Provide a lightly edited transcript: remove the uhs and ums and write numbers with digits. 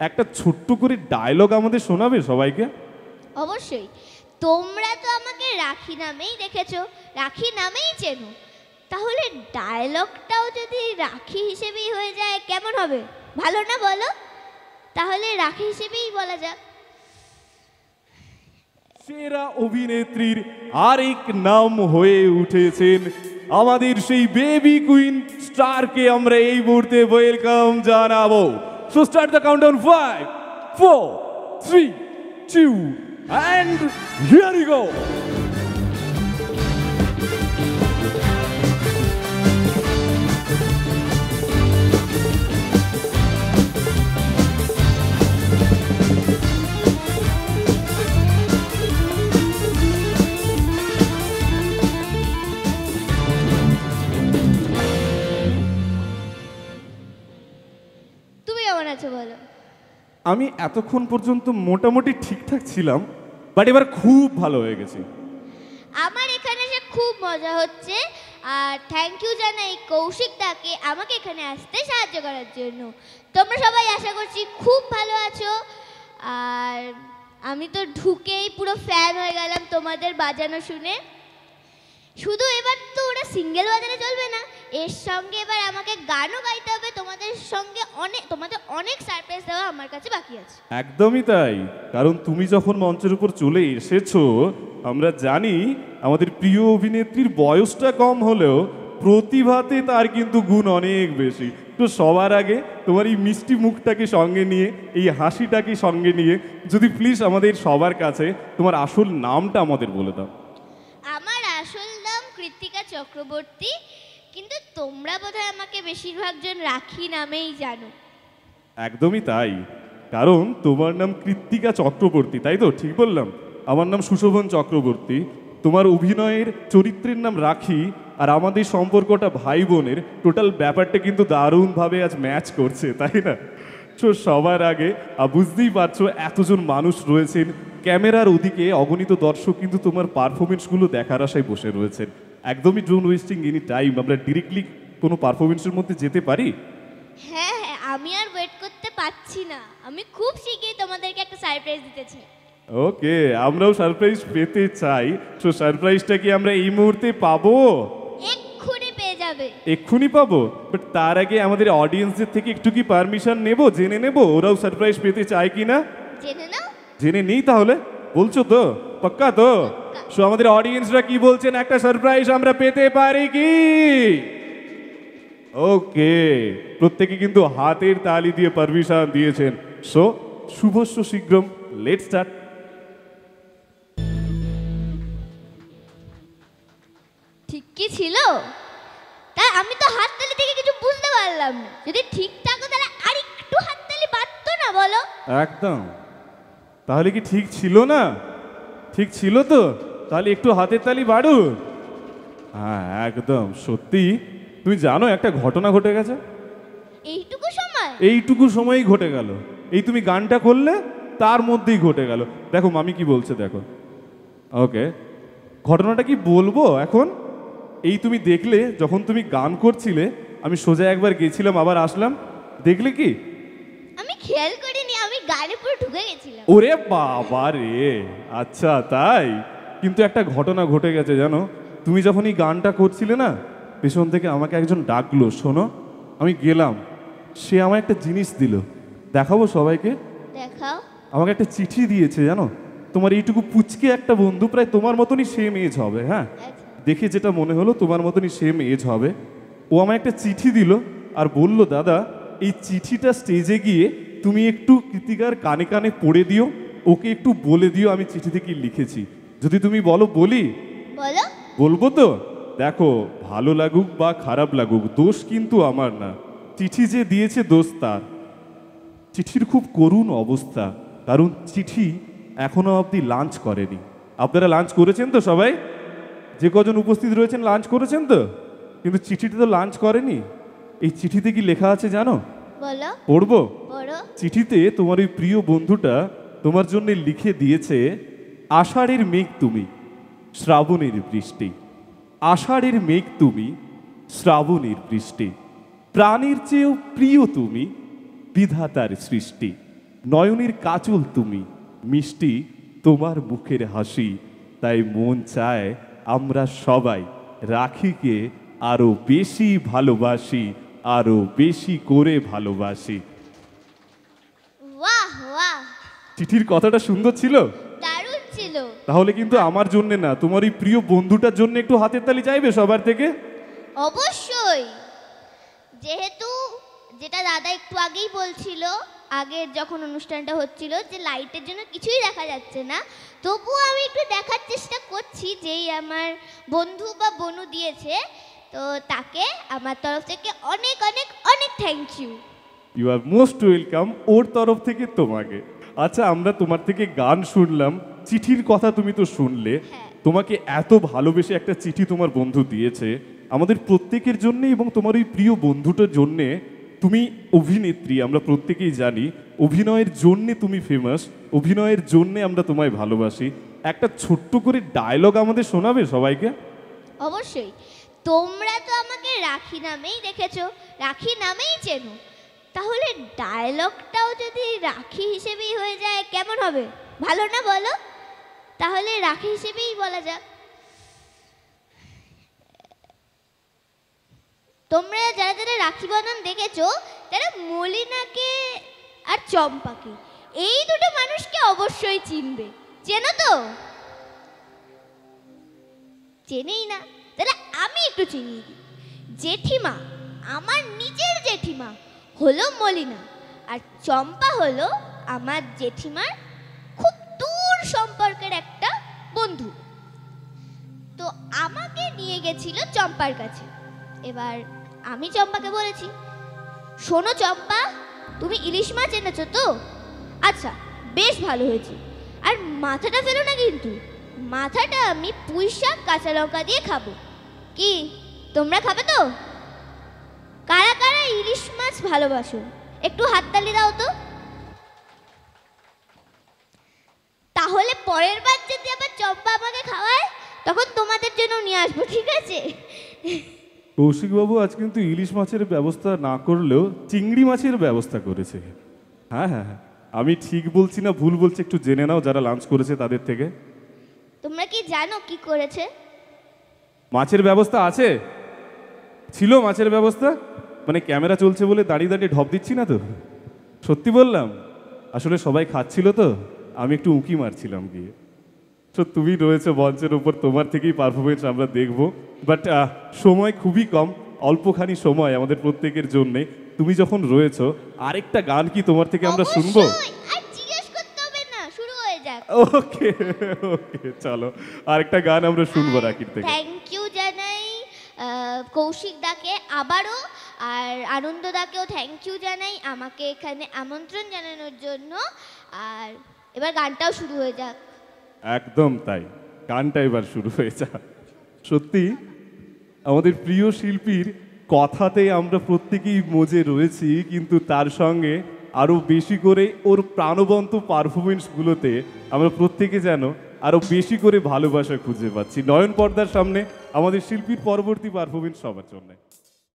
একটা ছোট্ট করে ডায়লগ আমাদের শোনাবে সবাইকে? অবশ্যই। তোমরা তো আমাকে রাখি নামেই দেখেছো, রাখি নামেই চেনো, তাহলে ডায়লগটাও যদি রাখি হিসেবেই হয়ে যায় কেমন হবে? ভালো না বলো? তাহলে রাখি হিসেবেই বলা যাক। সেরা অভিনেত্রীর আরেক নাম হয়ে উঠেছেন আমাদের সেই বেবি কুইন স্টারকে আমরা এই মুহূর্তে ওয়েলকাম জানাবো। So start the countdown 5 4 3 2 and here we go. বলো। আমি এতক্ষণ পর্যন্ত মোটামুটি ঠিকঠাক ছিলাম, বাট এবার খুব ভালো হয়ে গেছি। আমার এখানে এসে খুব মজা হচ্ছে, আর থ্যাংক ইউ জানাই কৌশিক দাকে আমাকে এখানে আসতে সাহায্য করার জন্য। তোমরা সবাই আশা করছি খুব ভালো আছো, আর আমি তো ঢুকেই পুরো ফ্যান হয়ে গেলাম তোমাদের বাজানো শুনে। শুধু এবার তো ওরা সিঙ্গেল বাজালে চলবে না, এর সঙ্গে এবার আমাকে গানও গাইতে হবে। তোমাদের অনেক সারপ্রাইজ দেওয়া আমার কাছে বাকি আছে। একদমই তাই, কারণ তুমি যখন মঞ্চের উপর চলে এসেছো, আমরা জানি আমাদের প্রিয় অভিনেত্রীর বয়সটা কম হলেও প্রতিভাতে তার কিন্তু গুণ অনেক বেশি। তো সবার আগে তোমার এই মিষ্টি মুখটাকে সঙ্গে নিয়ে, এই হাসিটাকে সঙ্গে নিয়ে যদি প্লিজ আমাদের সবার কাছে তোমার আসল নামটা আমাদের বলে দাও। আমার আসল নাম কৃত্তিকা চক্রবর্তী, কিন্তু তোমরা বোধহয় আমাকে বেশিরভাগ জন রাখি নামেই জানো। একদমই তাই, কারণ তোমার নাম কৃত্তিকা চক্রবর্তী, তাই তো? ঠিক বললাম? আমার নাম সুশোভন চক্রবর্তী। তোমার অভিনয়ের চরিত্রের নাম রাখি, আর আমাদের সম্পর্কটা ভাই বোনের। টোটাল ব্যাপারটা কিন্তু দারুণভাবে আজ ম্যাচ করছে, তাই না? তো সবার আগে বুঝতেই পারছো এতজন মানুষ রয়েছেন ক্যামেরার ওদিকে, অগণিত দর্শক কিন্তু তোমার পারফরমেন্সগুলো দেখার আশায় বসে রয়েছেন। একদমই ডোন্ট ওয়েস্টিং এনি টাইম, আমরা ডিরেক্টলি কোনো পারফরমেন্সের মধ্যে যেতে পারি? হ্যাঁ হ্যাঁ, আমি আর ওয়েট করতে পারছি না, আমি খুব শিগগিরই তোমাদেরকে একটা সারপ্রাইজ দিতে চাই। ওকে, আমরাও সারপ্রাইজ পেতে চাই। তো সারপ্রাইজটা কি আমরা এই মুহূর্তে পাবো? এক্ষুনি পেয়ে যাবে। এক্ষুনি পাবো? বাট তার আগে আমাদের অডিয়েন্সদের থেকে একটু কি পারমিশন নেব, জেনে নেব ওরাও সারপ্রাইজ পেতে চায় কিনা। জেনে নাও। জেনে নেই তাহলে? বলছো তো? পাক্কা তো? সো আমাদের অডিয়েন্সরা কি বলছেন, একটা সারপ্রাইজ আমরা পেতে পারি কি? ওকে, প্রত্যেকে কিন্তু হাতের তালি দিয়ে পারমিশন দিয়েছেন। সো শুভস্য শীঘ্রম, লেটস স্টার্ট। ঠিক কি ছিল? তা আমি তো হাততালি থেকে কিছু বুঝতে পারলাম না। যদি ঠিক থাকো তাহলে আরেকটু হাততালি বাড়তো না, বলো? একদম। তাহলে কি ঠিক ছিল না? ঠিক ছিল তো? তাহলে একটু হাতের তালি বাড়ু। হ্যাঁ একদম সত্যি। তুমি জানো একটা ঘটনা ঘটে গেছে? এইটুকু সময়? এইটুকু সময়ই ঘটে গেল। এই তুমি গানটা করলে তার মধ্যেই ঘটে গেল। দেখো মামি কি বলছে, দেখো। ওকে, ঘটনাটা কি বলবো এখন? এই তুমি দেখলে যখন তুমি গান করছিলে, আমি সোজা একবার গেছিলাম আবার আসলাম, দেখলে কি? আমি খেয়াল করিনি, আমি গানে পুরো ঢুকে গেছিলাম। ওরে বাবা রে, আচ্ছা তাই? কিন্তু একটা ঘটনা ঘটে গেছে জানো। তুমি যখন এই গানটা করছিলে না, পেছন থেকে আমাকে একজন ডাকলো, শোনো। আমি গেলাম, সে আমায় একটা জিনিস দিল, দেখাবো সবাইকে। দেখাও। আমাকে একটা চিঠি দিয়েছে জানো। তোমার এইটুকু পুচকে একটা বন্ধু, প্রায় তোমার মতনই সেম এজ হবে। হ্যাঁ, দেখে যেটা মনে হলো তোমার মতনই সেম এজ হবে। ও আমায় একটা চিঠি দিল আর বলল, দাদা এই চিঠিটা স্টেজে গিয়ে তুমি একটু কৃতিকার কানে কানে পড়ে দিও, ওকে একটু বলে দিও আমি চিঠিতে কি লিখেছি। যদি তুমি বলো বলি? বলো। বলবো তো? দেখো, ভালো লাগুক বা খারাপ লাগুক, দোষ কিন্তু আমার না। চিঠি যে দিয়েছে দোষ তার। চিঠির খুব করুণ অবস্থা, কারণ চিঠি এখনো অবধি লাঞ্চ করেনি। আপনারা লাঞ্চ করেছেন তো সবাই? যে কজন উপস্থিত রয়েছেন লাঞ্চ করেছেন তো? কিন্তু চিঠিটা তো লাঞ্চ করেনি। এই চিঠিতে কি লেখা আছে জানো? বলো। পড়বো? পড়ো। চিঠিতে তোমার ওই প্রিয় বন্ধুটা তোমার জন্য লিখে দিয়েছে, আষাঢ়ের মেঘ তুমি, শ্রাবণের বৃষ্টি। আষাঢ়ের মেঘ তুমি, শ্রাবণের বৃষ্টি। প্রাণের চেয়েও প্রিয় তুমি, বিধাতার সৃষ্টি। নয়নের কাজল তুমি, মিষ্টি তোমার মুখের হাসি, তাই মন চায় আমরা সবাই রাখিকে আরো বেশি ভালোবাসি, আরো বেশি করে ভালোবাসি। বাহ বাহ, চিঠির কথাটা সুন্দর ছিল। দারুণ ছিল। তাহলে কিন্তু আমার জন্য না, তোমার এই প্রিয় বন্ধুটার জন্য একটু হাতের তালি চাইবে সবার থেকে? অবশ্যই, যেহেতু যেটা দাদা একটু আগেই বলছিল, আগের যখন অনুষ্ঠানটা হচ্ছিল, যে লাইটের জন্য কিছুই দেখা যাচ্ছে না, তবুও আমি একটু দেখার চেষ্টা করছি, যেই আমার বন্ধু বা বনু দিয়েছে, তো তাকে আমার তরফ থেকে অনেক অনেক অনেক thank you. You are most welcome ওর তরফ থেকে তোমাকে। আচ্ছা, আমরা তোমার থেকে গান শুনলাম, চিঠির কথা তুমি তো শুনলে। হ্যাঁ। তোমাকে এত ভালোবেসে একটা চিঠি তোমার বন্ধু দিয়েছে আমাদের প্রত্যেকের জন্য, এবং তোমার ওই প্রিয় বন্ধুটার জন্যে। তুমি অভিনেত্রী, আমরা প্রত্যেকেই জানি, অভিনয়ের জন্যে তুমি ফেমাস, অভিনয়ের জন্যে আমরা তোমায় ভালোবাসি। একটা ছোট্ট করে ডায়লগ আমাদের শোনাবে সবাইকে? অবশ্যই। তোমরা তো আমাকে রাখি নামেই দেখেছো, রাখি নামেই চেনো, তাহলে ডায়লগটাও যদি রাখি হিসেবেই হয়ে যায় কেমন হবে? ভালো না বলো? তাহলে রাখি হিসেবেই বলা যাক। তোমরা যারা যারা রাখি বন্ধন দেখেছো, তারা মলিনাকে আর চম্পাকে, এই দুটো মানুষকে অবশ্যই চিনবে। চেনো তো? চেনেই না? তাহলে আমি একটু চিনিয়ে দিই। জেঠিমা, আমার নিজের জেঠিমা হলো মলিনা, আর চম্পা হলো আমার জেঠিমার খুব দূর সম্পর্কের একটা বন্ধু। তো আমাকে নিয়ে গেছিল চম্পার কাছে। এবার আমি চম্পাকে বলেছি, শোনো চম্পা, তুমি ইলিশ মাছ এনেছো তো? আচ্ছা, বেশ ভালো হয়েছে, আর মাথাটা ফেলো না কিন্তু, মাথাটা আমি পুঁই শাক কাঁচা লঙ্কা দিয়ে খাবো। কি তোমরা খাবে তো? কারা কারা ইলিশ মাছ ভালোবাসো একটু হাততালি দাও তো। তাহলে পরের বার যদি আবার চম্পা আমাকে খাওয়ায়, তখন তোমাদের জন্য নিয়ে আসবো, ঠিক আছে? কৌশিকবাবু আজ কিন্তু ইলিশ মাছের ব্যবস্থা না করলেও চিংড়ি মাছের ব্যবস্থা করেছে। হ্যাঁ হ্যাঁ হ্যাঁ, আমি ঠিক বলছি না ভুল বলছি একটু জেনে নাও যারা লাঞ্চ করেছে তাদের থেকে। তোমরা কি জানো কি করেছে? মাছের ব্যবস্থা আছে, ছিল মাছের ব্যবস্থা, মানে ক্যামেরা চলছে বলে দাঁড়িয়ে দাঁড়িয়ে ঢপ দিচ্ছি না তো, সত্যি বললাম। আসলে সবাই খাচ্ছিল তো, আমি একটু উঁকি মারছিলাম গিয়ে। তো তুমি রয়েছে মঞ্চের উপর, তোমার থেকেই পারফরমেন্স আমরা দেখব, বাট সময় খুবই কম, অল্পখানি সময় আমাদের প্রত্যেকের জন্যে। তুমি যখন রয়েছো, আরেকটা গান কি তোমার থেকে আমরা শুনবো? অবশ্যই, আর জিজ্ঞেস করতে হবে না, শুরু হয়ে যাক। ওকে ওকে, চলো আরেকটা গান আমরা শুনবো রাকির থেকে। থ্যাংক ইউ জানাই কৌশিক দাকে আবারও, আর আনন্দ দাকেও থ্যাংক ইউ জানাই আমাকে এখানে আমন্ত্রণ জানানোর জন্য। আর এবার গানটাও শুরু হয়ে যাক। একদম তাই, গানটা এবার শুরু হয়ে যা। সত্যি আমাদের প্রিয় শিল্পীর কথাতে আমরা প্রত্যেকেই মজে রয়েছি, কিন্তু তার সঙ্গে আরও বেশি করে ওর প্রাণবন্ত পারফরমেন্সগুলোতে আমরা প্রত্যেকে যেন আরও বেশি করে ভালোবাসা খুঁজে পাচ্ছি। নয়ন পর্দার সামনে আমাদের শিল্পীর পরবর্তী পারফরমেন্স সবার জন্য।